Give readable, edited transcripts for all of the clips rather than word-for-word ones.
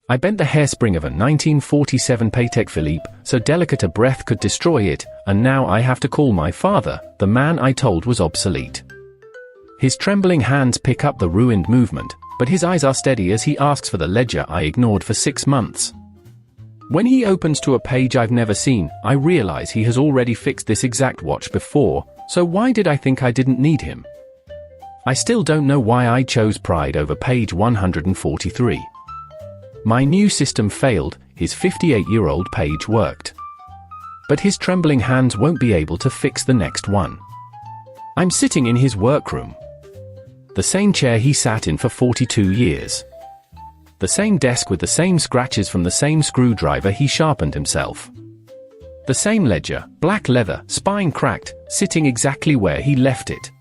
I bent the hairspring of a 1947 Patek Philippe so delicate a breath could destroy it, and now I have to call my father, the man I told was obsolete. His trembling hands pick up the ruined movement, but his eyes are steady as he asks for the ledger I ignored for 6 months. When he opens to a page I've never seen, I realize he has already fixed this exact watch before, so why did I think I didn't need him? I still don't know why I chose Pride over page 143. My new system failed, his 58-year-old page worked. But his trembling hands won't be able to fix the next one. I'm sitting in his workroom. The same chair he sat in for 42 years. The same desk with the same scratches from the same screwdriver he sharpened himself. The same ledger, black leather, spine cracked, sitting exactly where he left it.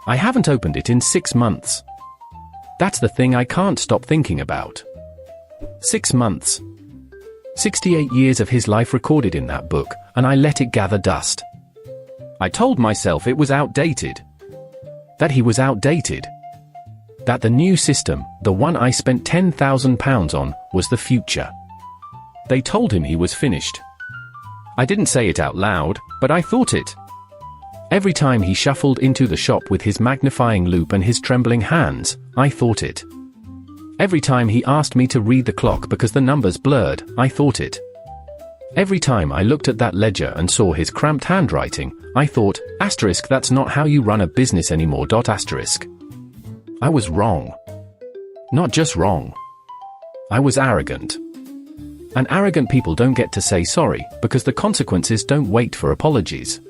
I haven't opened it in 6 months. That's the thing I can't stop thinking about. 6 months. 68 years of his life recorded in that book, and I let it gather dust. I told myself it was outdated. That he was outdated. That the new system, the one I spent £10,000 on, was the future. They told him he was finished. I didn't say it out loud, but I thought it. Every time he shuffled into the shop with his magnifying loupe and his trembling hands, I thought it. Every time he asked me to read the clock because the numbers blurred, I thought it. Every time I looked at that ledger and saw his cramped handwriting, I thought, asterisk, that's not how you run a business anymore. Asterisk. I was wrong. Not just wrong. I was arrogant. And arrogant people don't get to say sorry, because the consequences don't wait for apologies.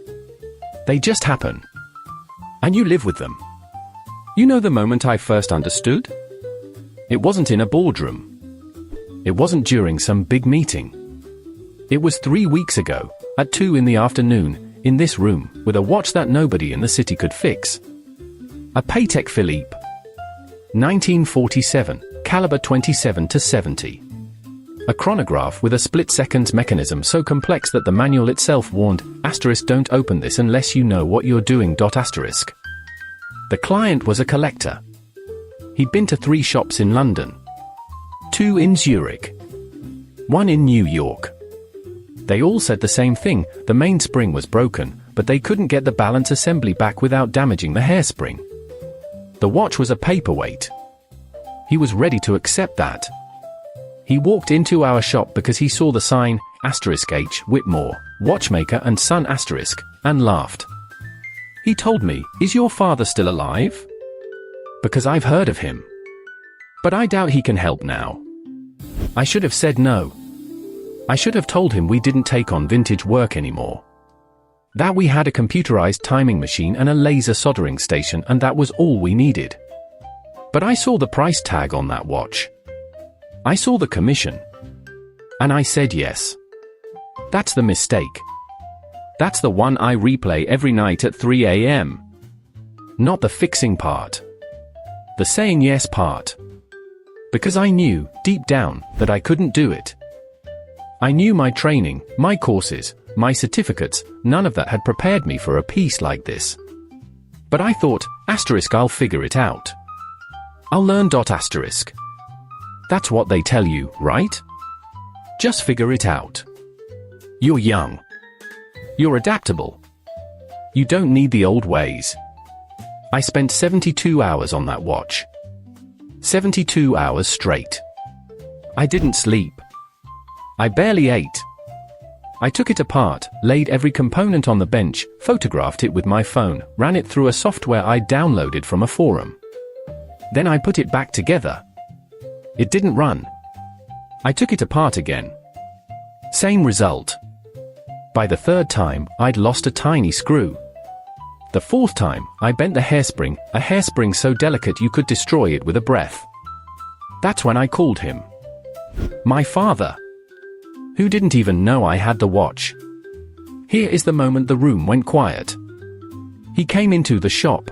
They just happen. And you live with them. You know the moment I first understood? It wasn't in a boardroom. It wasn't during some big meeting. It was 3 weeks ago, at 2 in the afternoon, in this room, with a watch that nobody in the city could fix. A Patek Philippe. 1947, caliber 27-70. A chronograph with a split-seconds mechanism so complex that the manual itself warned, asterisk, don't open this unless you know what you're doing. Asterisk. The client was a collector. He'd been to 3 shops in London. 2 in Zurich. 1 in New York. They all said the same thing, the mainspring was broken, but they couldn't get the balance assembly back without damaging the hairspring. The watch was a paperweight. He was ready to accept that. He walked into our shop because he saw the sign, asterisk H. Whitmore, watchmaker and son asterisk, and laughed. He told me, is your father still alive? Because I've heard of him. But I doubt he can help now. I should have said no. I should have told him we didn't take on vintage work anymore. That we had a computerized timing machine and a laser soldering station, and that was all we needed. But I saw the price tag on that watch. I saw the commission. And I said yes. That's the mistake. That's the one I replay every night at 3 a.m. Not the fixing part. The saying yes part. Because I knew, deep down, that I couldn't do it. I knew my training, my courses, my certificates, none of that had prepared me for a piece like this. But I thought, asterisk, I'll figure it out. I'll learn. Asterisk. That's what they tell you, right? Just figure it out. You're young. You're adaptable. You don't need the old ways. I spent 72 hours on that watch. 72 hours straight. I didn't sleep. I barely ate. I took it apart, laid every component on the bench, photographed it with my phone, ran it through a software I'd downloaded from a forum. Then I put it back together. It didn't run. I took it apart again. Same result. By the 3rd time, I'd lost a tiny screw. The 4th time, I bent the hairspring, a hairspring so delicate you could destroy it with a breath. That's when I called him. My father. Who didn't even know I had the watch. Here is the moment the room went quiet. He came into the shop.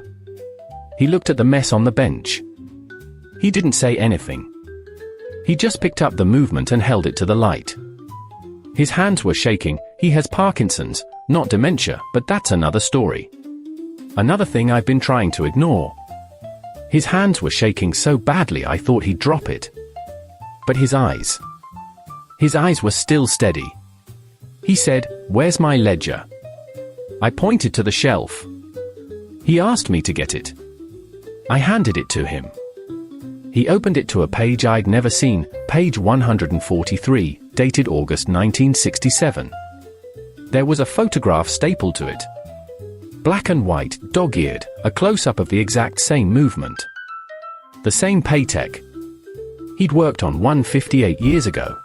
He looked at the mess on the bench. He didn't say anything. He just picked up the movement and held it to the light. His hands were shaking. He has Parkinson's, not dementia, but that's another story. Another thing I've been trying to ignore. His hands were shaking so badly I thought he'd drop it. But his eyes were still steady. He said, "Where's my ledger?" I pointed to the shelf. He asked me to get it. I handed it to him. He opened it to a page I'd never seen, page 143, dated August 1967. There was a photograph stapled to it. Black and white, dog-eared, a close-up of the exact same movement. The same Paytech. He'd worked on one 58 years ago.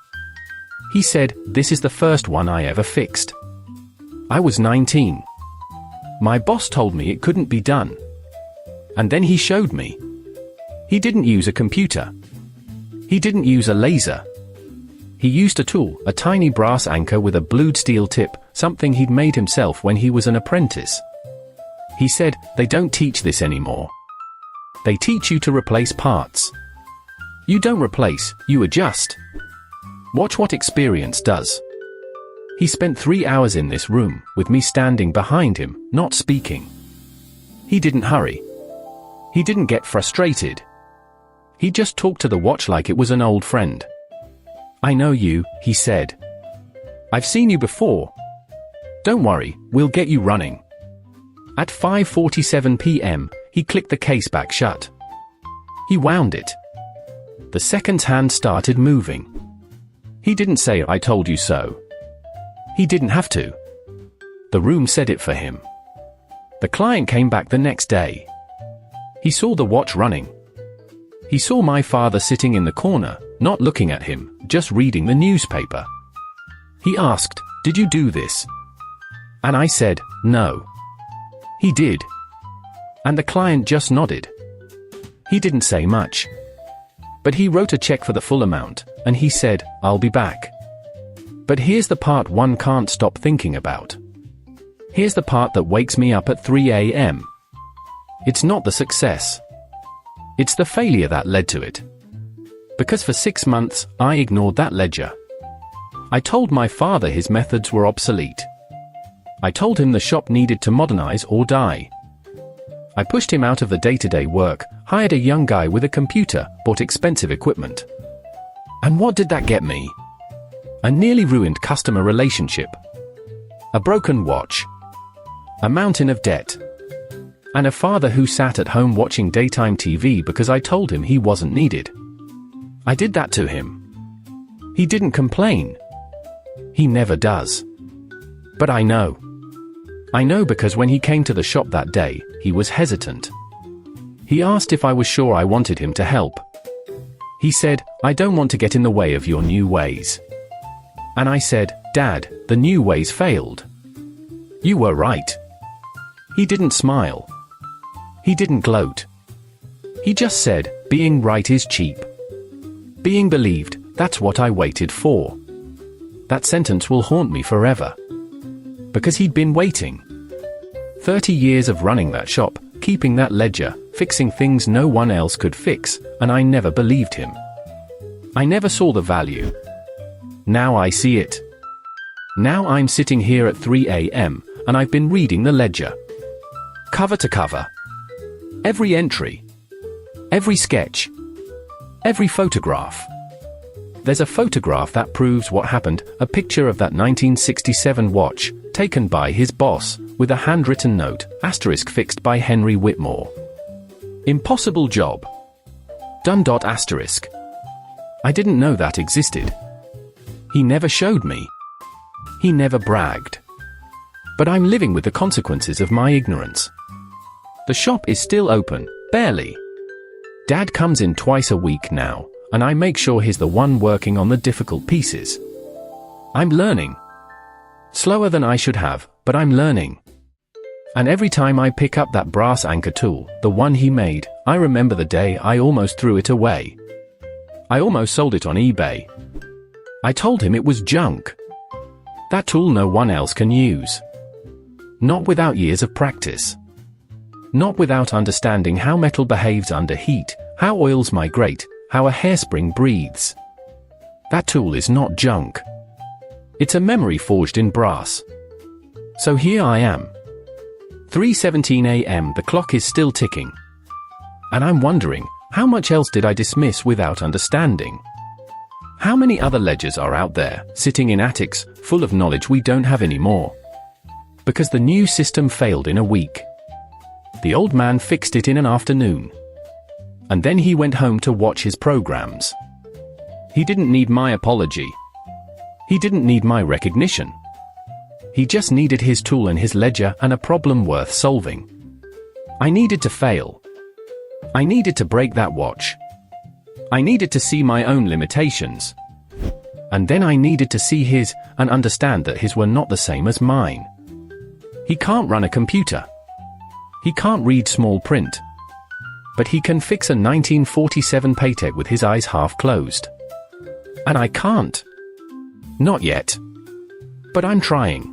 He said, "This is the first one I ever fixed." I was 19. My boss told me it couldn't be done. And then he showed me. He didn't use a computer. He didn't use a laser. He used a tool, a tiny brass anchor with a blued steel tip, something he'd made himself when he was an apprentice. He said, "They don't teach this anymore. They teach you to replace parts. You don't replace, you adjust. Watch what experience does." He spent 3 hours in this room, with me standing behind him, not speaking. He didn't hurry. He didn't get frustrated. He just talked to the watch like it was an old friend. "I know you," he said. "I've seen you before. Don't worry, we'll get you running." At 5:47 p.m., he clicked the case back shut. He wound it. The seconds hand started moving. He didn't say, "I told you so." He didn't have to. The room said it for him. The client came back the next day. He saw the watch running. He saw my father sitting in the corner, not looking at him, just reading the newspaper. He asked, "Did you do this?" And I said, "No." He did. And the client just nodded. He didn't say much. But he wrote a check for the full amount, and he said, "I'll be back." But here's the part one can't stop thinking about. Here's the part that wakes me up at 3 a.m. It's not the success. It's the failure that led to it. Because for 6 months, I ignored that ledger. I told my father his methods were obsolete. I told him the shop needed to modernize or die. I pushed him out of the day-to-day work, hired a young guy with a computer, bought expensive equipment. And what did that get me? A nearly ruined customer relationship. A broken watch. A mountain of debt. And a father who sat at home watching daytime TV because I told him he wasn't needed. I did that to him. He didn't complain. He never does. But I know. I know because when he came to the shop that day, he was hesitant. He asked if I was sure I wanted him to help. He said, "I don't want to get in the way of your new ways." And I said, "Dad, the new ways failed." "You were right." He didn't smile. He didn't gloat. He just said, "Being right is cheap. Being believed, that's what I waited for." That sentence will haunt me forever. Because he'd been waiting. 30 years of running that shop, keeping that ledger, fixing things no one else could fix, and I never believed him. I never saw the value. Now I see it. Now I'm sitting here at 3 a.m., and I've been reading the ledger. Cover to cover. Every entry. Every sketch. Every photograph. There's a photograph that proves what happened, a picture of that 1967 watch, taken by his boss, with a handwritten note, asterisk fixed by Henry Whitmore. Impossible job. Done. Asterisk. I didn't know that existed. He never showed me. He never bragged. But I'm living with the consequences of my ignorance. The shop is still open, barely. Dad comes in twice a week now, and I make sure he's the one working on the difficult pieces. I'm learning. Slower than I should have, but I'm learning. And every time I pick up that brass anchor tool, the one he made, I remember the day I almost threw it away. I almost sold it on eBay. I told him it was junk. That tool no one else can use. Not without years of practice. Not without understanding how metal behaves under heat, how oils migrate, how a hairspring breathes. That tool is not junk. It's a memory forged in brass. So here I am. 3:17 a.m. The clock is still ticking. And I'm wondering, how much else did I dismiss without understanding? How many other ledgers are out there, sitting in attics, full of knowledge we don't have anymore? Because the new system failed in a week. The old man fixed it in an afternoon. And then he went home to watch his programs. He didn't need my apology. He didn't need my recognition. He just needed his tool and his ledger and a problem worth solving. I needed to fail. I needed to break that watch. I needed to see my own limitations. And then I needed to see his and understand that his were not the same as mine. He can't run a computer. He can't read small print. But he can fix a 1947 Paytech with his eyes half closed. And I can't. Not yet. But I'm trying.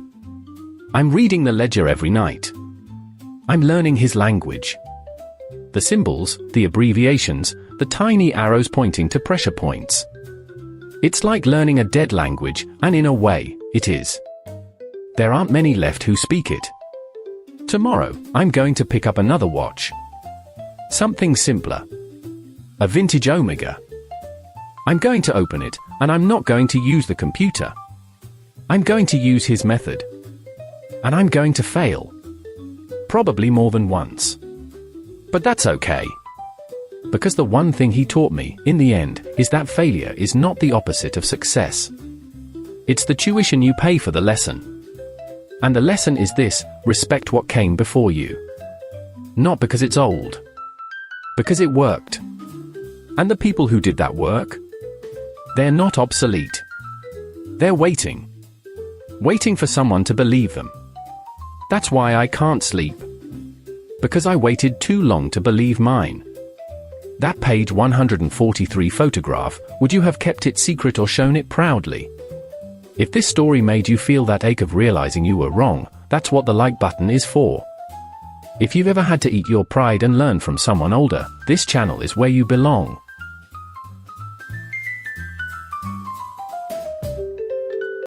I'm reading the ledger every night. I'm learning his language. The symbols, the abbreviations, the tiny arrows pointing to pressure points. It's like learning a dead language, and in a way, it is. There aren't many left who speak it. Tomorrow, I'm going to pick up another watch. Something simpler. A vintage Omega. I'm going to open it, and I'm not going to use the computer. I'm going to use his method. And I'm going to fail. Probably more than once. But that's okay. Because the one thing he taught me, in the end, is that failure is not the opposite of success. It's the tuition you pay for the lesson. And the lesson is this: respect what came before you. Not because it's old. Because it worked. And the people who did that work? They're not obsolete. They're waiting. Waiting for someone to believe them. That's why I can't sleep. Because I waited too long to believe mine. That page 143 photograph, would you have kept it secret or shown it proudly? If this story made you feel that ache of realizing you were wrong, that's what the like button is for. If you've ever had to eat your pride and learn from someone older, this channel is where you belong.